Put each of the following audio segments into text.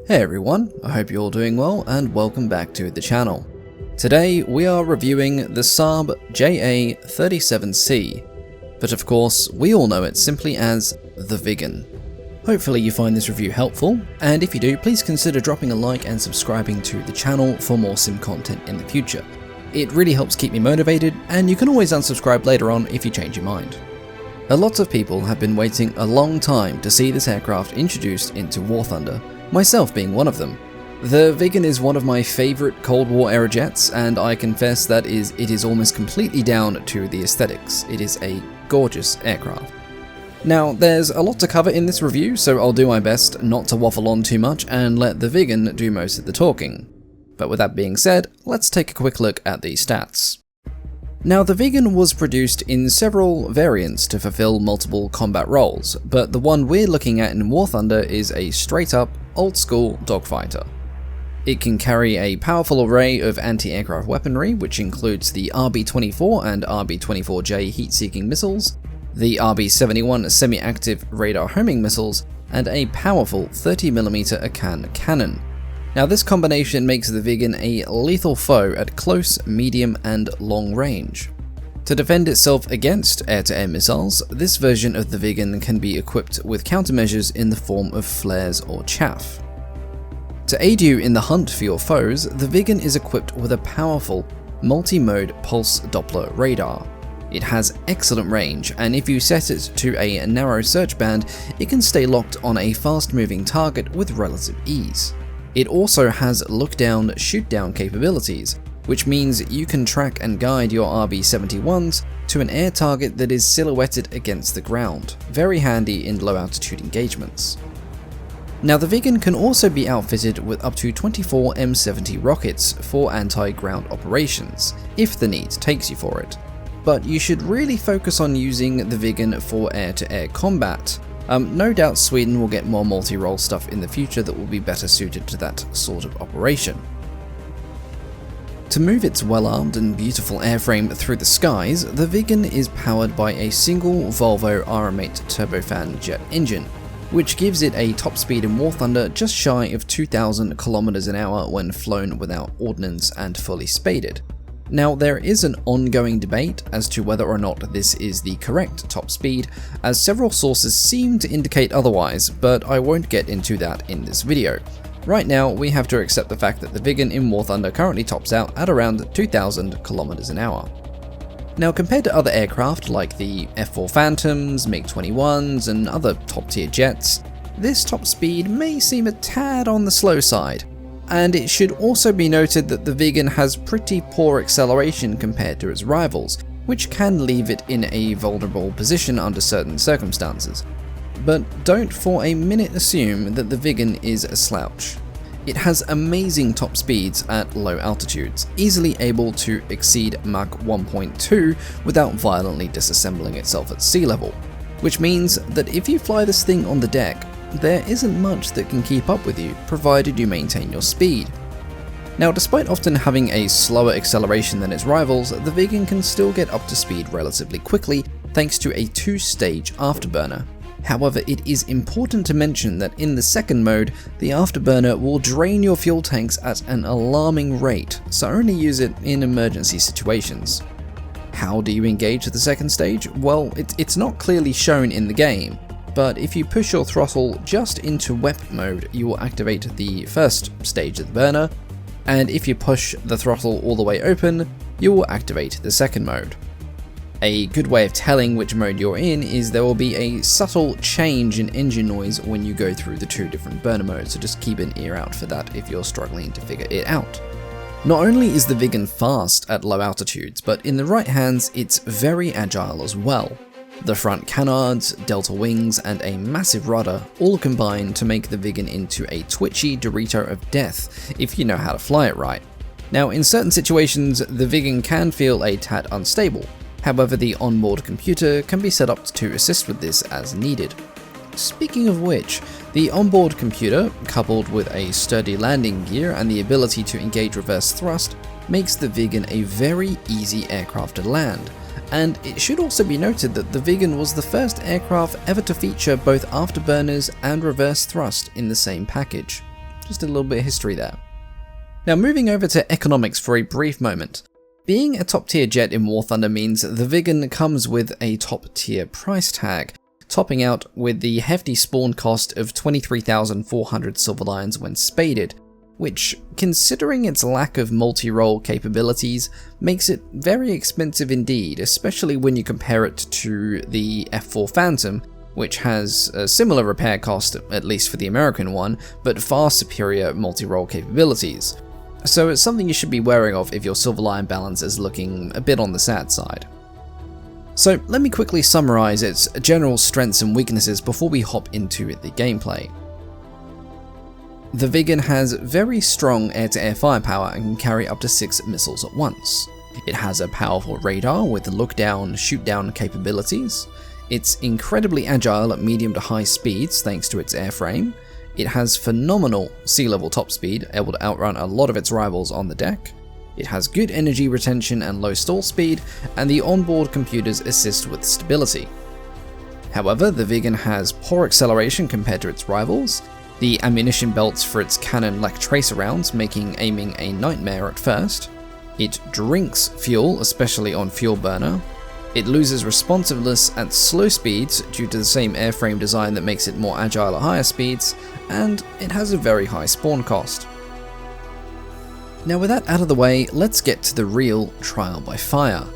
Hey everyone, I hope you're all doing well and welcome back to the channel. Today we are reviewing the Saab JA37C, but of course we all know it simply as the Viggen. Hopefully you find this review helpful, and if you do, please consider dropping a like and subscribing to the channel for more sim content in the future. It really helps keep me motivated, and you can always unsubscribe later on if you change your mind. A lot of people have been waiting a long time to see this aircraft introduced into War Thunder, myself being one of them. The Viggen is one of my favourite Cold War era jets, and I confess that it is almost completely down to the aesthetics. It is a gorgeous aircraft. Now, there's a lot to cover in this review, so I'll do my best not to waffle on too much and let the Viggen do most of the talking. But with that being said, let's take a quick look at the stats. Now, the Viggen was produced in several variants to fulfill multiple combat roles, but the one we're looking at in War Thunder is a straight-up, old-school dogfighter. It can carry a powerful array of anti-aircraft weaponry, which includes the RB-24 and RB-24J heat-seeking missiles, the RB-71 semi-active radar homing missiles, and a powerful 30mm Akan cannon. Now, this combination makes the Viggen a lethal foe at close, medium, and long range. To defend itself against air-to-air missiles, this version of the Viggen can be equipped with countermeasures in the form of flares or chaff. To aid you in the hunt for your foes, the Viggen is equipped with a powerful, multi-mode pulse Doppler radar. It has excellent range, and if you set it to a narrow search band, it can stay locked on a fast-moving target with relative ease. It also has look-down, shoot-down capabilities, which means you can track and guide your RB-71s to an air target that is silhouetted against the ground, very handy in low-altitude engagements. Now, the Viggen can also be outfitted with up to 24 M70 rockets for anti-ground operations, if the need takes you for it. But you should really focus on using the Viggen for air-to-air combat. No doubt Sweden will get more multi-role stuff in the future that will be better suited to that sort of operation. To move its well-armed and beautiful airframe through the skies, the Viggen is powered by a single Volvo RM8 turbofan jet engine, which gives it a top speed in War Thunder just shy of 2,000 km an hour when flown without ordnance and fully spaded. Now, there is an ongoing debate as to whether or not this is the correct top speed, as several sources seem to indicate otherwise, but I won't get into that in this video. Right now, we have to accept the fact that the Viggen in War Thunder currently tops out at around 2,000 km an hour. Now, compared to other aircraft like the F4 Phantoms, MiG-21s, and other top-tier jets, this top speed may seem a tad on the slow side. And it should also be noted that the Viggen has pretty poor acceleration compared to its rivals, which can leave it in a vulnerable position under certain circumstances. But don't for a minute assume that the Viggen is a slouch. It has amazing top speeds at low altitudes, easily able to exceed Mach 1.2 without violently disassembling itself at sea level, which means that if you fly this thing on the deck, there isn't much that can keep up with you, provided you maintain your speed. Now, despite often having a slower acceleration than its rivals, the Viggen can still get up to speed relatively quickly thanks to a two-stage afterburner. However, it is important to mention that in the second mode, the afterburner will drain your fuel tanks at an alarming rate, so only use it in emergency situations. How do you engage the second stage? Well, it's not clearly shown in the game, but if you push your throttle just into WEP mode, you will activate the first stage of the burner, and if you push the throttle all the way open, you will activate the second mode. A good way of telling which mode you're in is there will be a subtle change in engine noise when you go through the two different burner modes, so just keep an ear out for that if you're struggling to figure it out. Not only is the Viggen fast at low altitudes, but in the right hands it's very agile as well. The front canards, delta wings, and a massive rudder all combine to make the Viggen into a twitchy Dorito of death if you know how to fly it right. Now, in certain situations, the Viggen can feel a tad unstable. However, the onboard computer can be set up to assist with this as needed. Speaking of which, the onboard computer, coupled with a sturdy landing gear and the ability to engage reverse thrust, makes the Viggen a very easy aircraft to land. And it should also be noted that the Viggen was the first aircraft ever to feature both afterburners and reverse thrust in the same package. Just a little bit of history there. Now moving over to economics for a brief moment. Being a top tier jet in War Thunder means the Viggen comes with a top tier price tag, topping out with the hefty spawn cost of 23,400 silver lions when spaded, which, considering its lack of multi-role capabilities, makes it very expensive indeed, especially when you compare it to the F4 Phantom, which has a similar repair cost, at least for the American one, but far superior multi-role capabilities. So it's something you should be wary of if your silver lion balance is looking a bit on the sad side. So let me quickly summarize its general strengths and weaknesses before we hop into the gameplay. The Viggen has very strong air-to-air firepower and can carry up to 6 missiles at once. It has a powerful radar with look-down, shoot-down capabilities. It's incredibly agile at medium to high speeds thanks to its airframe. It has phenomenal sea level top speed, able to outrun a lot of its rivals on the deck. It has good energy retention and low stall speed, and the onboard computers assist with stability. However, the Viggen has poor acceleration compared to its rivals. The ammunition belts for its cannon lack tracer rounds, making aiming a nightmare at first. It drinks fuel, especially on fuel burner. It loses responsiveness at slow speeds due to the same airframe design that makes it more agile at higher speeds, and it has a very high spawn cost. Now with that out of the way, let's get to the real trial by fire.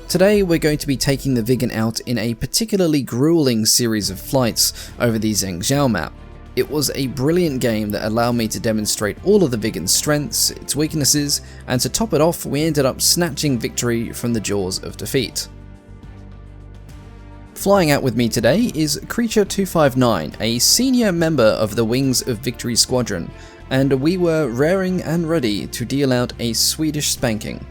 Today we're going to be taking the Viggen out in a particularly grueling series of flights over the Zhengzhou map. It was a brilliant game that allowed me to demonstrate all of the Viggen's strengths, its weaknesses, and to top it off we ended up snatching victory from the jaws of defeat. Flying out with me today is Creature 259, a senior member of the Wings of Victory Squadron, and we were raring and ready to deal out a Swedish spanking.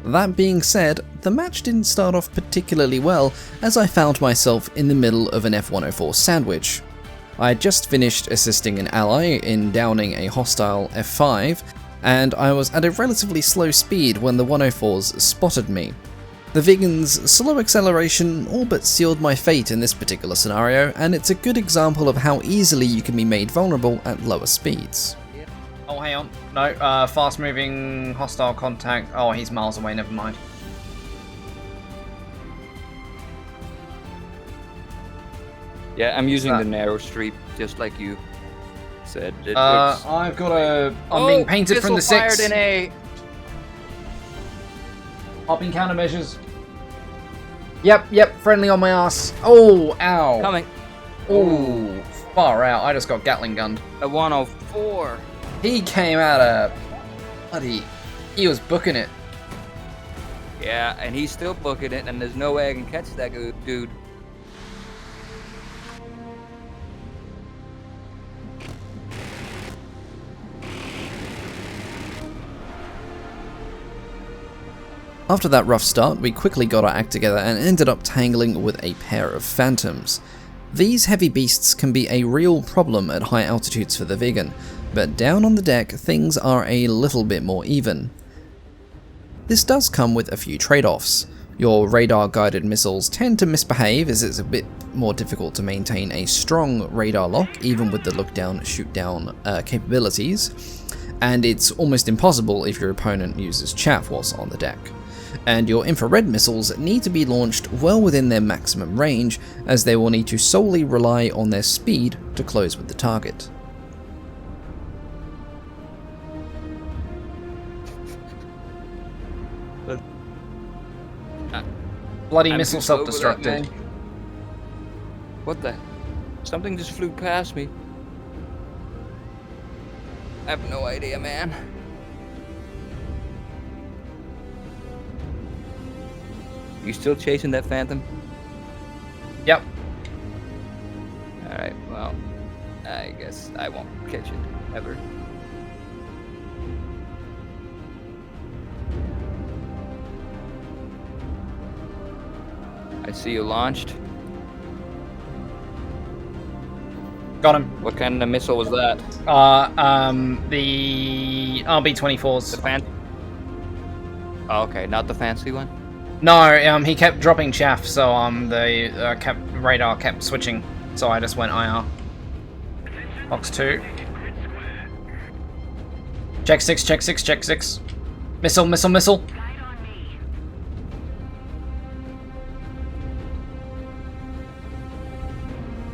That being said, the match didn't start off particularly well as I found myself in the middle of an F-104 sandwich. I had just finished assisting an ally in downing a hostile F5, and I was at a relatively slow speed when the 104s spotted me. The Viggen's slow acceleration all but sealed my fate in this particular scenario, and it's a good example of how easily you can be made vulnerable at lower speeds. Oh, hang on. No, fast moving hostile contact. Oh, he's miles away, never mind. Yeah, I'm using the narrow street, just like you said. I've got a... I'm being painted from the 6. Fired in A. Hopping countermeasures. Yep, friendly on my ass. Oh, ow. Coming. Oh, far out. I just got Gatling gunned. A 104. He came out of... Bloody... He was booking it. Yeah, and he's still booking it, and there's no way I can catch that dude. After that rough start, we quickly got our act together and ended up tangling with a pair of Phantoms. These heavy beasts can be a real problem at high altitudes for the Viggen, but down on the deck things are a little bit more even. This does come with a few trade-offs. Your radar-guided missiles tend to misbehave as it's a bit more difficult to maintain a strong radar lock even with the look-down, shoot-down capabilities, and it's almost impossible if your opponent uses chaff whilst on the deck. And your infrared missiles need to be launched well within their maximum range, as they will need to solely rely on their speed to close with the target. Bloody missile self-destructed. What the? Something just flew past me. I have no idea, man. You still chasing that Phantom? Yep. Alright, well, I guess I won't catch it, ever. I see you launched. Got him. What kind of missile was that? The RB-24s. The fancy? Oh, okay, not the fancy one? No, he kept dropping chaff, so the radar kept switching, so I just went IR. Box 2. Check 6, check 6, check 6. Missile, missile, missile.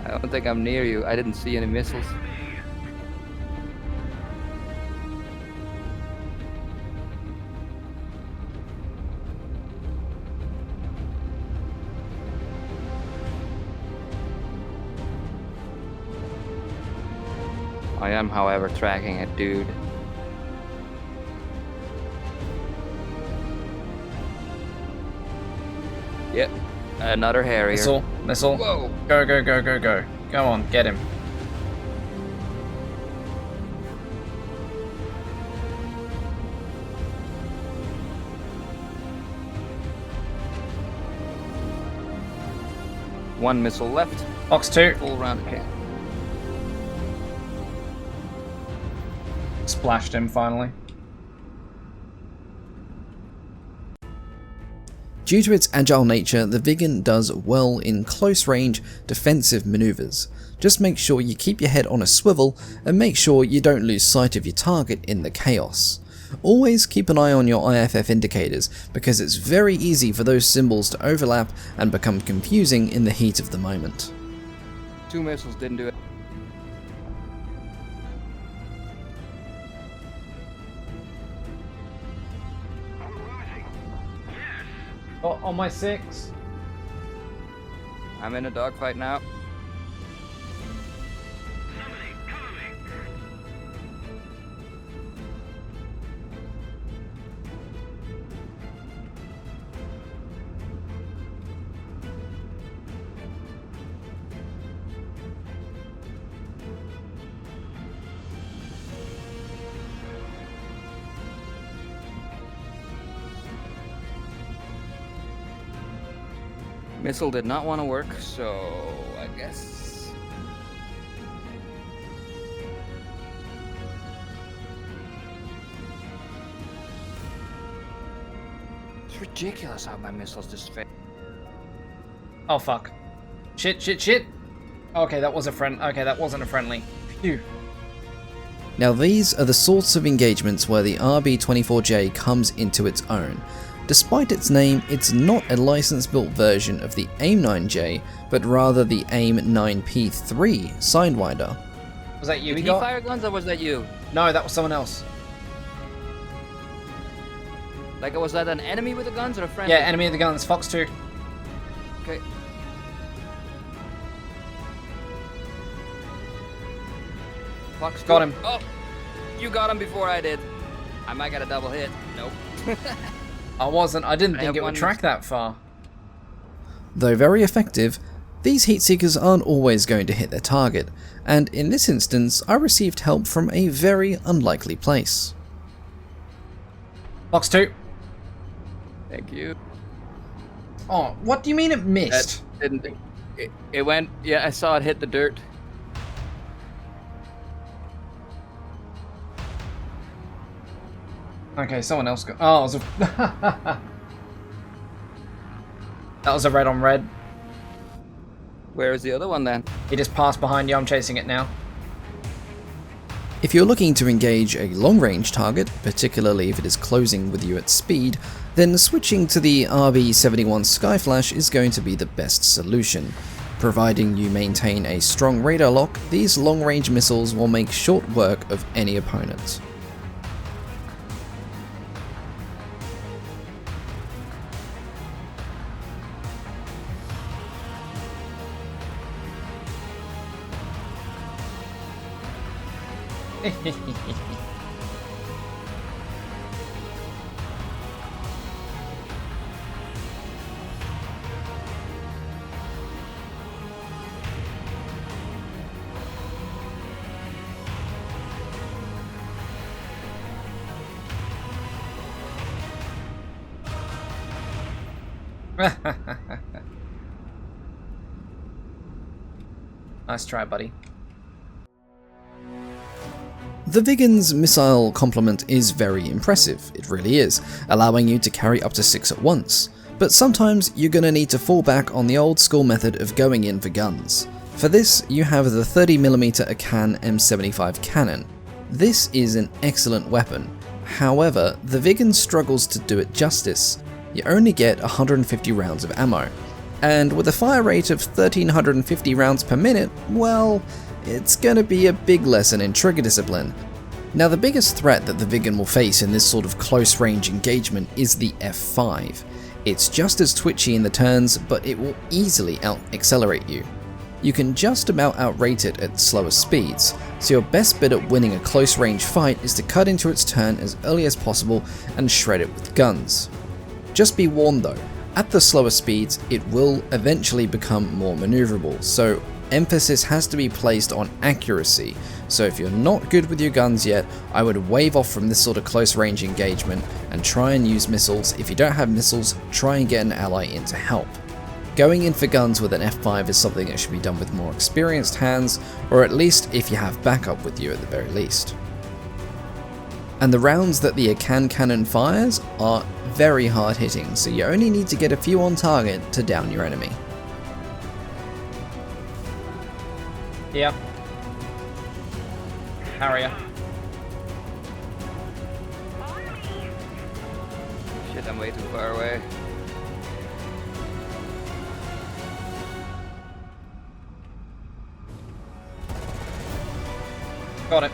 I don't think I'm near you. I didn't see any missiles. I am, however, tracking it, dude. Yep, another Harrier. Missile, missile. Whoa! Go, go, go, go, go. Go on, get him. One missile left. Fox 2. Full round again. Splashed him finally. Due to its agile nature, the Viggen does well in close-range defensive maneuvers. Just make sure you keep your head on a swivel and make sure you don't lose sight of your target in the chaos. Always keep an eye on your IFF indicators because it's very easy for those symbols to overlap and become confusing in the heat of the moment. 2 missiles didn't do it. Oh, on my 6. I'm in a dogfight now. Missile did not want to work, so I guess. It's ridiculous how my missiles just fail. Oh fuck. Shit, shit, shit. Okay, that was a friend. Okay, that wasn't a friendly. Phew. Now these are the sorts of engagements where the RB-24J comes into its own. Despite its name, it's not a license-built version of the AIM-9J, but rather the AIM-9P3 Sidewinder. Was that you? Did We he got? fire guns or was that you? No, that was someone else. Like, was that an enemy with the guns or a friend? Yeah, enemy of the guns. Fox 2. Okay. Fox Got 2. him. Oh! You got him before I did. I might get a double hit. Nope. I didn't I think have it would one track that far. Though very effective, these heatseekers aren't always going to hit their target, and in this instance I received help from a very unlikely place. Fox 2. Thank you. Oh, what do you mean it missed? That didn't. It went. Yeah, I saw it hit the dirt. Okay, someone else got. Oh, it was a that was a red on red. Where is the other one then? He just passed behind you. I'm chasing it now. If you're looking to engage a long-range target, particularly if it is closing with you at speed, then switching to the RB-71 Skyflash is going to be the best solution. Providing you maintain a strong radar lock, these long-range missiles will make short work of any opponent. Nice try, buddy. The Viggen's missile complement is very impressive, it really is, allowing you to carry up to 6 at once. But sometimes you're gonna need to fall back on the old school method of going in for guns. For this, you have the 30mm Akan M75 cannon. This is an excellent weapon, however, the Viggen struggles to do it justice. You only get 150 rounds of ammo, and with a fire rate of 1350 rounds per minute, well, it's gonna be a big lesson in trigger discipline. Now, the biggest threat that the Viggen will face in this sort of close range engagement is the F5. It's just as twitchy in the turns, but it will easily out-accelerate you. You can just about outrate it at slower speeds, so your best bet at winning a close range fight is to cut into its turn as early as possible and shred it with guns. Just be warned though, at the slower speeds it will eventually become more maneuverable, so emphasis has to be placed on accuracy. So if you're not good with your guns yet, I would wave off from this sort of close range engagement and try and use missiles. If you don't have missiles, try and get an ally in to help. Going in for guns with an F5 is something that should be done with more experienced hands, or at least if you have backup with you at the very least. And the rounds that the Akan cannon fires are very hard hitting, so you only need to get a few on target to down your enemy. Yeah. Harrier. Shit, I'm way too far away. Got it.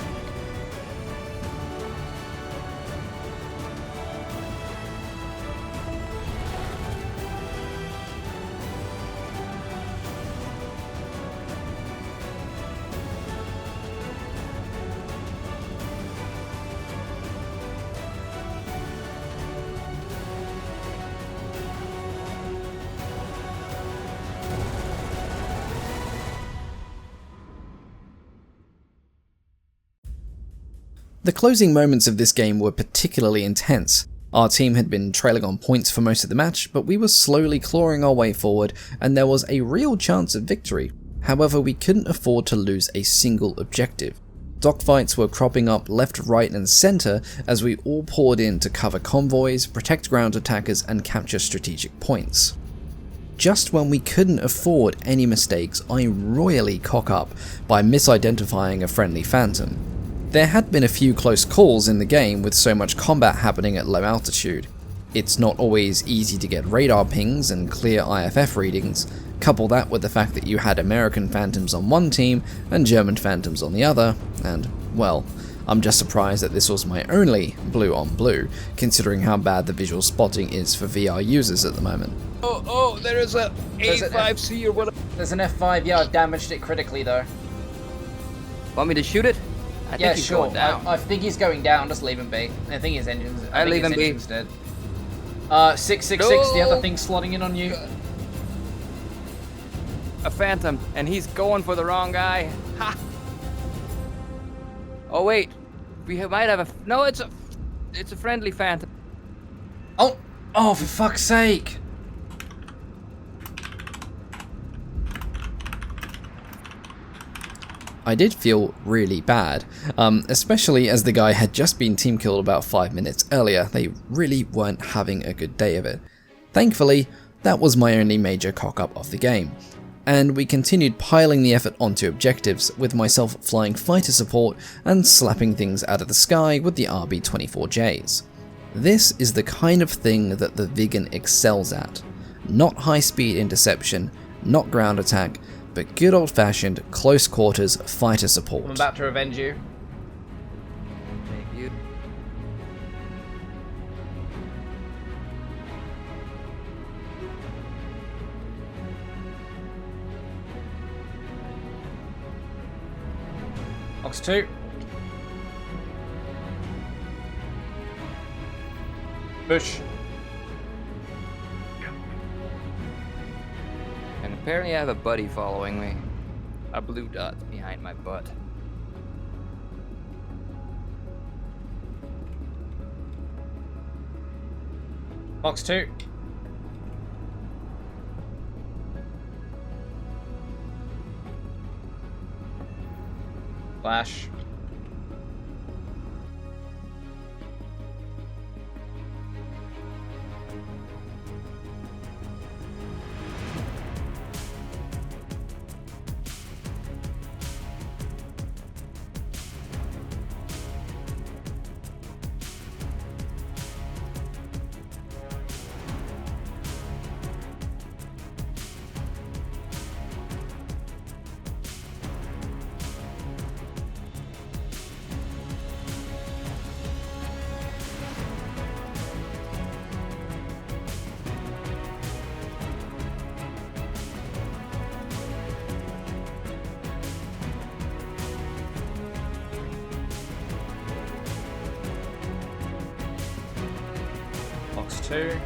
The closing moments of this game were particularly intense. Our team had been trailing on points for most of the match, but we were slowly clawing our way forward and there was a real chance of victory. However, we couldn't afford to lose a single objective. Dogfights were cropping up left, right and centre as we all poured in to cover convoys, protect ground attackers and capture strategic points. Just when we couldn't afford any mistakes, I royally cock up by misidentifying a friendly Phantom. There had been a few close calls in the game with so much combat happening at low altitude. It's not always easy to get radar pings and clear IFF readings. Couple that with the fact that you had American Phantoms on one team and German Phantoms on the other, and, well, I'm just surprised that this was my only blue on blue, considering how bad the visual spotting is for VR users at the moment. Oh, there is a A5C or whatever. There's an F5, yeah, I've damaged it critically though. Want me to shoot it? I think he's sure. going down. I think he's going down. Just leave him be. I think his engine's. I leave him be. Dead. 666. The other thing's slotting in on you. A Phantom, and he's going for the wrong guy. Ha! Oh wait, we might have a. No, it's a friendly Phantom. Oh, for fuck's sake! I did feel really bad, especially as the guy had just been team killed about 5 minutes earlier. They really weren't having a good day of it. Thankfully, that was my only major cock-up of the game, and we continued piling the effort onto objectives, with myself flying fighter support and slapping things out of the sky with the RB-24Js. This is the kind of thing that the Viggen excels at. Not high-speed interception, not ground attack, but good old-fashioned, close quarters fighter support. I'm about to revenge you. Thank you. Ox 2. Push. And apparently I have a buddy following me. A blue dot behind my butt. Ox 2. Flash. Box 2.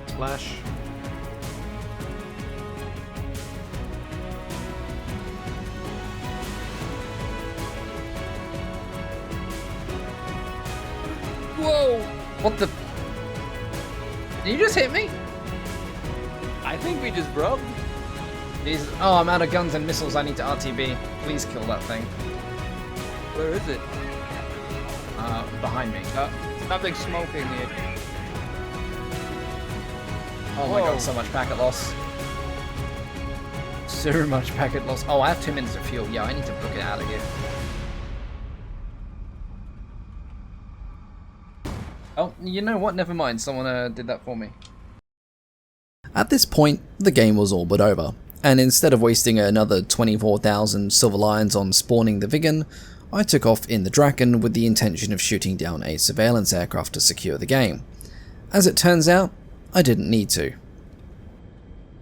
Splash. Whoa! What the? Did you just hit me? I think we just broke. Jesus. Oh, I'm out of guns and missiles. I need to RTB. Please kill that thing. Where is it? Behind me. Something smoking here. Oh my god, so much packet loss. So much packet loss. Oh, I have 2 minutes of fuel. Yeah, I need to book it out of here. Oh, you know what? Never mind. Someone did that for me. At this point, the game was all but over, and instead of wasting another 24,000 silver lions on spawning the Viggen, I took off in the Draken with the intention of shooting down a surveillance aircraft to secure the game. As it turns out, I didn't need to.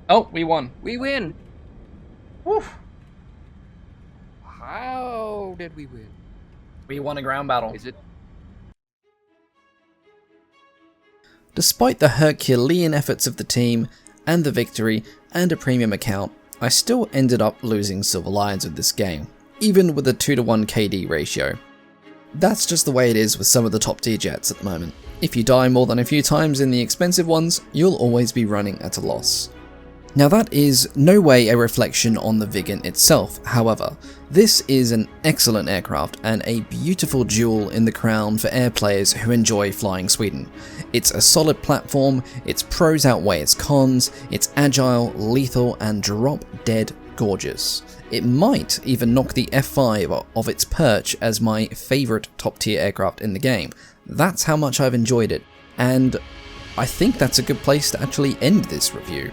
Oh, we won. We win. Woof. How did we win? We won a ground battle. Is it? Despite the Herculean efforts of the team, and the victory, and a premium account, I still ended up losing silver lions with this game, even with a 2-to-1 KD ratio. That's just the way it is with some of the top tier jets at the moment. If you die more than a few times in the expensive ones, you'll always be running at a loss. Now that is no way a reflection on the Viggen itself, however. This is an excellent aircraft and a beautiful jewel in the crown for air players who enjoy flying Sweden. It's a solid platform, its pros outweigh its cons, it's agile, lethal and drop dead gorgeous. It might even knock the F5 off its perch as my favourite top tier aircraft in the game. That's how much I've enjoyed it, and I think that's a good place to actually end this review.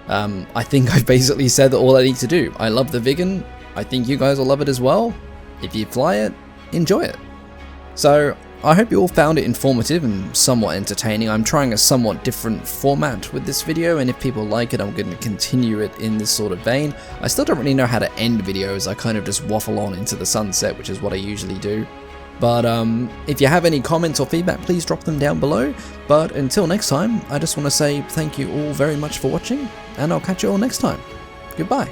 I think I've basically said all I need to do. I love the Viggen, I think you guys will love it as well. If you fly it, enjoy it. So, I hope you all found it informative and somewhat entertaining. I'm trying a somewhat different format with this video, and if people like it, I'm going to continue it in this sort of vein. I still don't really know how to end videos, I kind of just waffle on into the sunset, which is what I usually do. But if you have any comments or feedback, please drop them down below. But until next time, I just want to say thank you all very much for watching, and I'll catch you all next time. Goodbye.